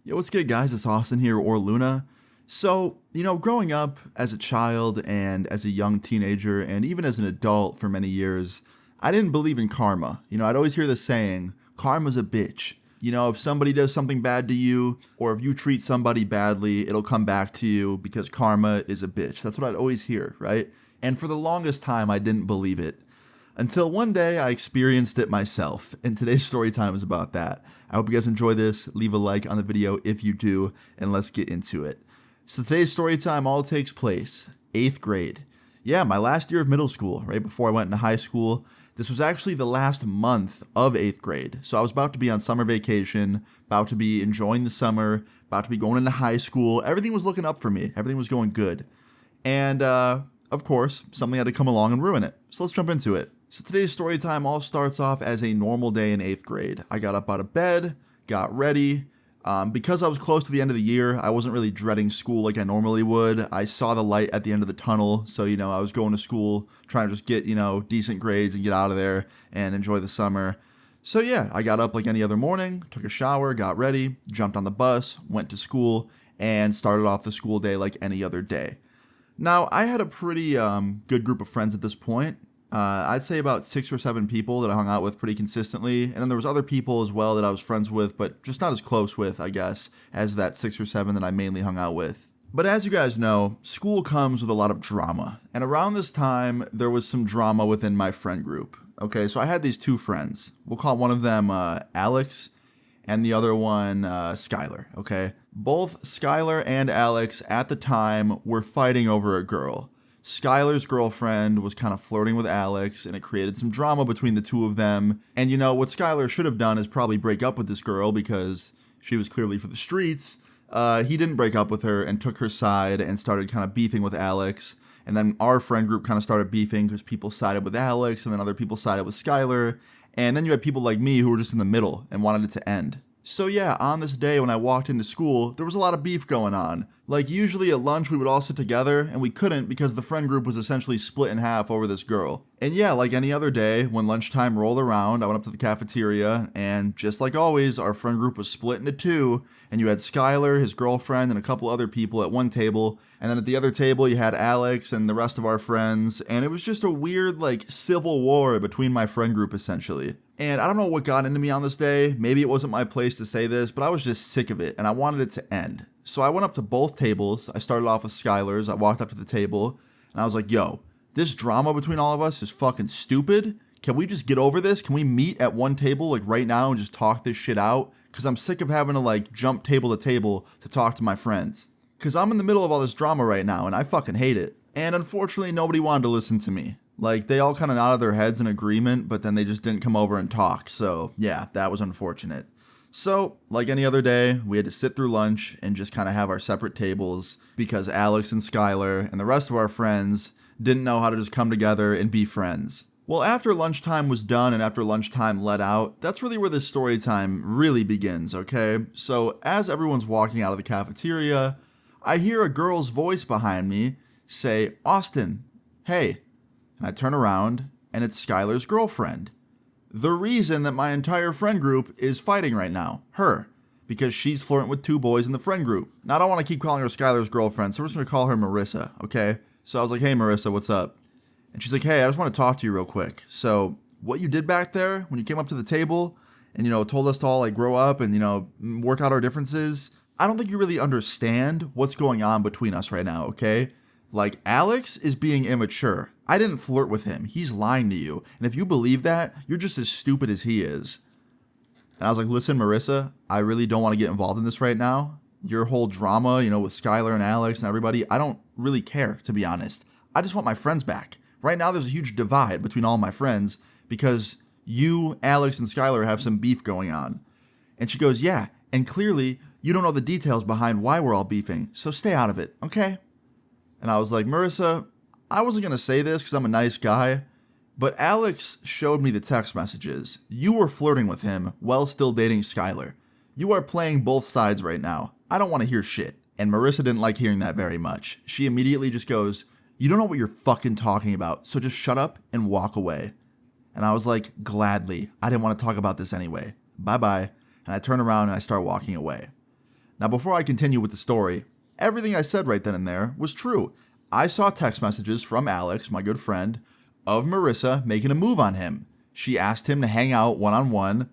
Yo, what's good, guys? It's Austin here, or Luna. So, growing up as a child and as a young teenager, and even as an adult for many years, I didn't believe in karma. I'd always hear the saying, karma's a bitch. If somebody does something bad to you, or if you treat somebody badly, it'll come back to you because karma is a bitch. That's what I'd always hear, right? And for the longest time, I didn't believe it. Until one day I experienced it myself, and today's story time is about that. I hope you guys enjoy this. Leave a like on the video if you do, and let's get into it. So today's story time all takes place 8th grade. Yeah, my last year of middle school, right before I went into high school. This was actually the last month of 8th grade. So I was about to be on summer vacation, about to be enjoying the summer, about to be going into high school. Everything was looking up for me. Everything was going good. And, of course, something had to come along and ruin it. So let's jump into it. So today's story time all starts off as a normal day in 8th grade. I got up out of bed, got ready. Because I was close to the end of the year, I wasn't really dreading school like I normally would. I saw the light at the end of the tunnel, so, I was going to school, trying to just get, decent grades and get out of there and enjoy the summer. So yeah, I got up like any other morning, took a shower, got ready, jumped on the bus, went to school, and started off the school day like any other day. Now, I had a pretty good group of friends at this point. I'd say about 6 or 7 people that I hung out with pretty consistently, and then there was other people as well that I was friends with, but just not as close with, I guess, as that 6 or 7 that I mainly hung out with. But as you guys know, school comes with a lot of drama, and around this time, there was some drama within my friend group. Okay, so I had these 2 friends. We'll call one of them Alex, and the other one Skylar, okay? Both Skylar and Alex, at the time, were fighting over a girl. Skylar's girlfriend was kind of flirting with Alex, and it created some drama between the two of them. And what Skylar should have done is probably break up with this girl because she was clearly for the streets. He didn't break up with her and took her side and started kind of beefing with Alex. And then our friend group kind of started beefing because people sided with Alex and then other people sided with Skylar. And then you had people like me who were just in the middle and wanted it to end. So yeah, on this day when I walked into school, there was a lot of beef going on. Like usually at lunch we would all sit together, and we couldn't because the friend group was essentially split in half over this girl. And yeah, like any other day, when lunchtime rolled around, I went up to the cafeteria, and just like always, our friend group was split into 2, and you had Skylar, his girlfriend, and a couple other people at one table, and then at the other table you had Alex and the rest of our friends, and it was just a weird, civil war between my friend group, essentially. And I don't know what got into me on this day. Maybe it wasn't my place to say this, but I was just sick of it, and I wanted it to end. So I went up to both tables. I started off with Skylar's. I walked up to the table, and I was like, yo, this drama between all of us is fucking stupid. Can we just get over this? Can we meet at one table, right now, and just talk this shit out? Because I'm sick of having to, jump table to table to talk to my friends. Because I'm in the middle of all this drama right now, and I fucking hate it. And unfortunately, nobody wanted to listen to me. They all kind of nodded their heads in agreement, but then they just didn't come over and talk. So, yeah, that was unfortunate. So, like any other day, we had to sit through lunch and just kind of have our separate tables because Alex and Skylar and the rest of our friends didn't know how to just come together and be friends. Well, after lunchtime was done and after lunchtime let out, that's really where this story time really begins, okay? So, as everyone's walking out of the cafeteria, I hear a girl's voice behind me say, "Austin, hey." And I turn around, and it's Skylar's girlfriend. The reason that my entire friend group is fighting right now. Her. Because she's flirting with 2 boys in the friend group. Now, I don't want to keep calling her Skylar's girlfriend, so we're just going to call her Marissa, okay? So I was like, hey, Marissa, what's up? And she's like, hey, I just want to talk to you real quick. So what you did back there when you came up to the table and, told us to all, grow up and, work out our differences, I don't think you really understand what's going on between us right now, okay? Alex is being immature. I didn't flirt with him. He's lying to you. And if you believe that, you're just as stupid as he is. And I was like, listen, Marissa, I really don't want to get involved in this right now. Your whole drama, with Skylar and Alex and everybody, I don't really care, to be honest. I just want my friends back. Right now, there's a huge divide between all my friends because you, Alex, and Skylar have some beef going on. And she goes, yeah, and clearly, you don't know the details behind why we're all beefing, so stay out of it, okay? And I was like, Marissa, I wasn't going to say this because I'm a nice guy, but Alex showed me the text messages. You were flirting with him while still dating Skylar. You are playing both sides right now. I don't want to hear shit. And Marissa didn't like hearing that very much. She immediately just goes, you don't know what you're fucking talking about, so just shut up and walk away. And I was like, gladly. I didn't want to talk about this anyway. Bye-bye. And I turn around and I start walking away. Now, before I continue with the story, everything I said right then and there was true. I saw text messages from Alex, my good friend, of Marissa making a move on him. She asked him to hang out one-on-one.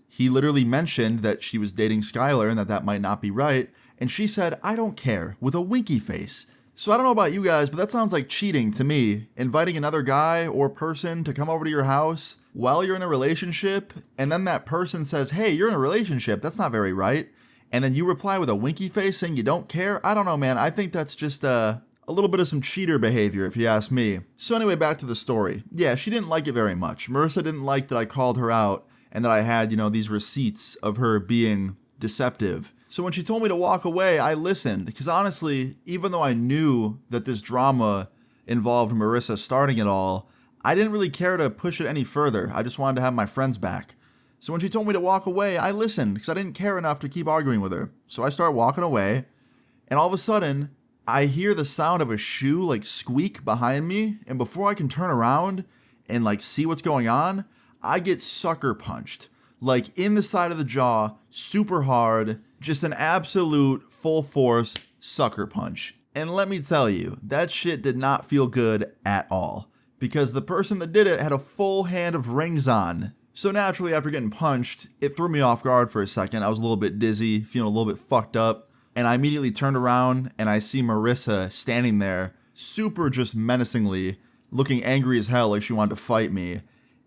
He literally mentioned that she was dating Skylar and that might not be right. And she said, "I don't care," with a winky face. So I don't know about you guys, but that sounds like cheating to me. Inviting another guy or person to come over to your house while you're in a relationship, and then that person says, "Hey, you're in a relationship, that's not very right." And then you reply with a winky face saying you don't care. I don't know, man. I think that's just a little bit of some cheater behavior, if you ask me. So anyway, back to the story. Yeah, she didn't like it very much. Marissa didn't like that I called her out and that I had, these receipts of her being deceptive. So when she told me to walk away, I listened. Because honestly, even though I knew that this drama involved Marissa starting it all, I didn't really care to push it any further. I just wanted to have my friends back. So when she told me to walk away, I listened because I didn't care enough to keep arguing with her. So I start walking away, and all of a sudden, I hear the sound of a shoe squeak behind me, and before I can turn around and see what's going on, I get sucker punched. In the side of the jaw, super hard, just an absolute full force sucker punch. And let me tell you, that shit did not feel good at all. Because the person that did it had a full hand of rings on. So naturally, after getting punched, it threw me off guard for a second. I was a little bit dizzy, feeling a little bit fucked up. And I immediately turned around and I see Marissa standing there, super just menacingly, looking angry as hell like she wanted to fight me.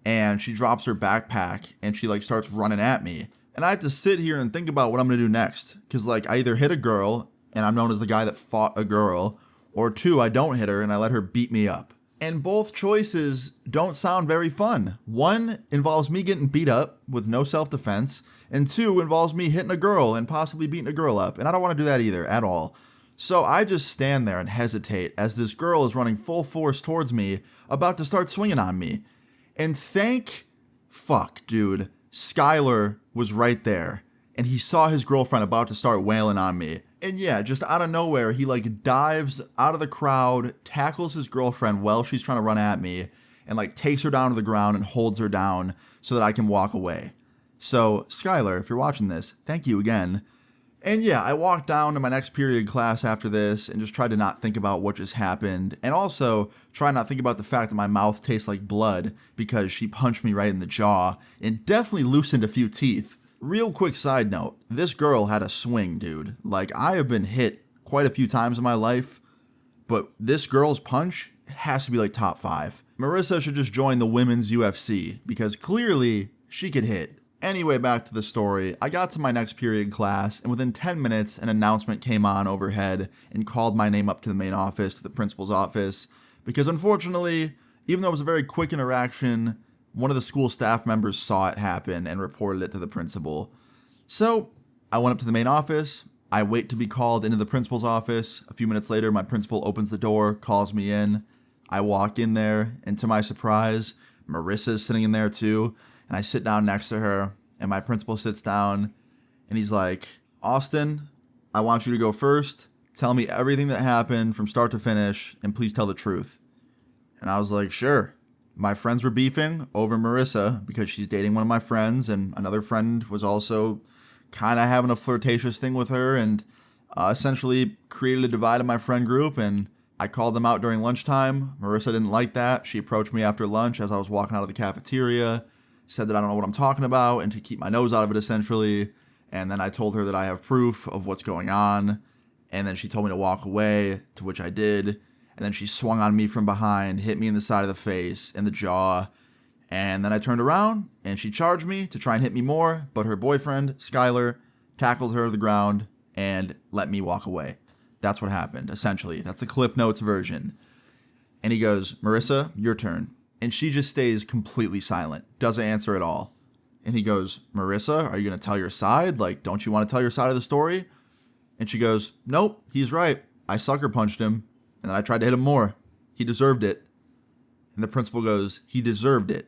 And she drops her backpack and she starts running at me. And I have to sit here and think about what I'm going to do next. Because I either hit a girl and I'm known as the guy that fought a girl, or two, I don't hit her and I let her beat me up. And both choices don't sound very fun. One involves me getting beat up with no self-defense, and two involves me hitting a girl and possibly beating a girl up. And I don't want to do that either, at all. So I just stand there and hesitate as this girl is running full force towards me, about to start swinging on me. And fuck, dude, Skylar was right there. And he saw his girlfriend about to start wailing on me. And yeah, just out of nowhere, he dives out of the crowd, tackles his girlfriend while she's trying to run at me, and takes her down to the ground and holds her down so that I can walk away. So, Skylar, if you're watching this, thank you again. And yeah, I walked down to my next period class after this and just tried to not think about what just happened. And also, try not to think about the fact that my mouth tastes like blood because she punched me right in the jaw and definitely loosened a few teeth. Real quick side note, this girl had a swing, dude. I have been hit quite a few times in my life, but this girl's punch has to be top 5. Marissa should just join the women's UFC, because clearly she could hit. Anyway, back to the story. I got to my next period class, and within 10 minutes, an announcement came on overhead and called my name up to the main office, to the principal's office, because unfortunately, even though it was a very quick interaction, one of the school staff members saw it happen and reported it to the principal. So I went up to the main office. I wait to be called into the principal's office. A few minutes later, my principal opens the door, calls me in. I walk in there, and to my surprise, Marissa's sitting in there too. And I sit down next to her, and my principal sits down, and he's like, "Austin, I want you to go first. Tell me everything that happened from start to finish, and please tell the truth." And I was like, "Sure." My friends were beefing over Marissa because she's dating one of my friends, and another friend was also kind of having a flirtatious thing with her, and essentially created a divide in my friend group, and I called them out during lunchtime. Marissa didn't like that. She approached me after lunch as I was walking out of the cafeteria, said that I don't know what I'm talking about and to keep my nose out of it, essentially. And then I told her that I have proof of what's going on, and then she told me to walk away, to which I did. And then she swung on me from behind, hit me in the side of the face, in the jaw. And then I turned around, and she charged me to try and hit me more, but her boyfriend, Skylar, tackled her to the ground and let me walk away. That's what happened, essentially. That's the Cliff Notes version. And he goes, "Marissa, your turn." And she just stays completely silent, doesn't answer at all. And he goes, "Marissa, are you going to tell your side? Don't you want to tell your side of the story?" And she goes, "Nope, he's right. I sucker punched him. And then I tried to hit him more. He deserved it." And the principal goes, "He deserved it."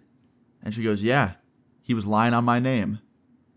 And she goes, "Yeah, he was lying on my name."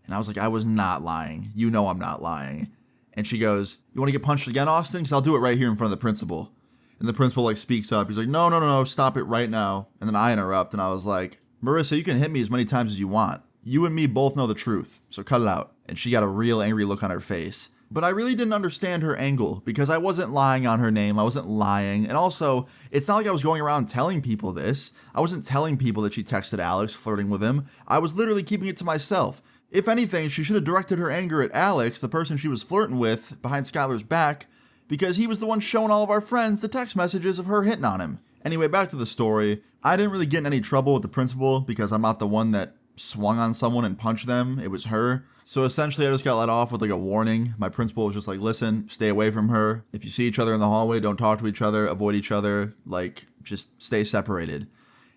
And I was like, "I was not lying. You know I'm not lying." And she goes, "You want to get punched again, Austin? Because I'll do it right here in front of the principal." And the principal speaks up. He's like, No, stop it right now." And then I interrupt, and I was like, "Marissa, you can hit me as many times as you want. You and me both know the truth, so cut it out." And she got a real angry look on her face. But I really didn't understand her angle because I wasn't lying on her name. I wasn't lying. And also, it's not like I was going around telling people this. I wasn't telling people that she texted Alex, flirting with him. I was literally keeping it to myself. If anything, she should have directed her anger at Alex, the person she was flirting with, behind Skylar's back, because he was the one showing all of our friends the text messages of her hitting on him. Anyway, back to the story. I didn't really get in any trouble with the principal because I'm not the one that swung on someone and punched them. It was her. So essentially I just got let off with like a warning. My principal was just like, listen, stay away from her. If you see each other in the hallway, don't talk to each other, avoid each other, like just stay separated.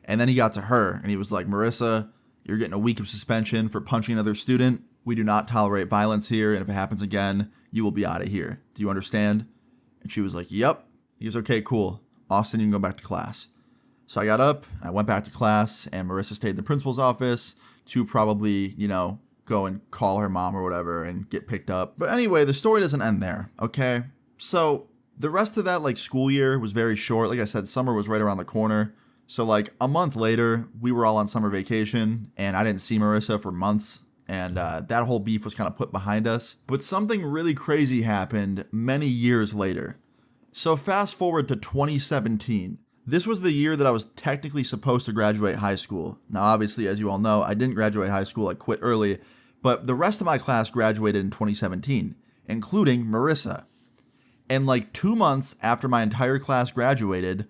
And then he got to her and he was like, Marissa, you're getting a week of suspension for punching another student. We do not tolerate violence here, and if it happens again, you will be out of here. Do you understand? And she was like, yep. He goes, okay, cool. Austin, you can go back to class. So I got up, I went back to class, and Marissa stayed in the principal's office to probably, go and call her mom or whatever and get picked up. But anyway, the story doesn't end there, okay? So the rest of that, school year was very short. Like I said, summer was right around the corner. So, a month later, we were all on summer vacation, and I didn't see Marissa for months, and that whole beef was kind of put behind us. But something really crazy happened many years later. So fast forward to 2017. This was the year that I was technically supposed to graduate high school. Now, obviously, as you all know, I didn't graduate high school. I quit early. But the rest of my class graduated in 2017, including Marissa. And 2 months after my entire class graduated,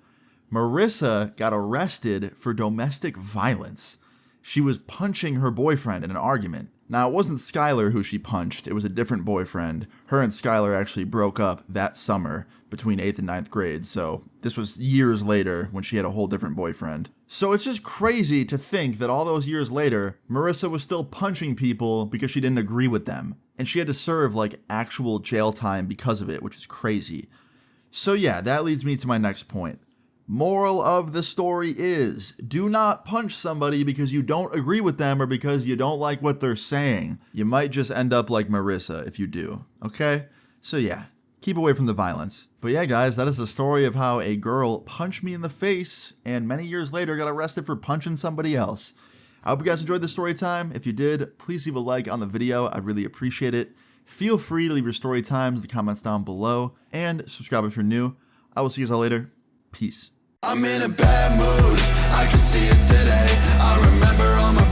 Marissa got arrested for domestic violence. She was punching her boyfriend in an argument. Now, it wasn't Skylar who she punched. It was a different boyfriend. Her and Skylar actually broke up that summer between 8th and 9th grade, so this was years later when she had a whole different boyfriend. So it's just crazy to think that all those years later, Marissa was still punching people because she didn't agree with them. And she had to serve, actual jail time because of it, which is crazy. So yeah, that leads me to my next point. Moral of the story is, do not punch somebody because you don't agree with them or because you don't like what they're saying. You might just end up like Marissa if you do, okay? So yeah, keep away from the violence. But yeah, guys, that is the story of how a girl punched me in the face and many years later got arrested for punching somebody else. I hope you guys enjoyed the story time. If you did, please leave a like on the video. I'd really appreciate it. Feel free to leave your story times in the comments down below and subscribe if you're new. I will see you all later. Peace. I'm in a bad mood, I can see it today. I remember all my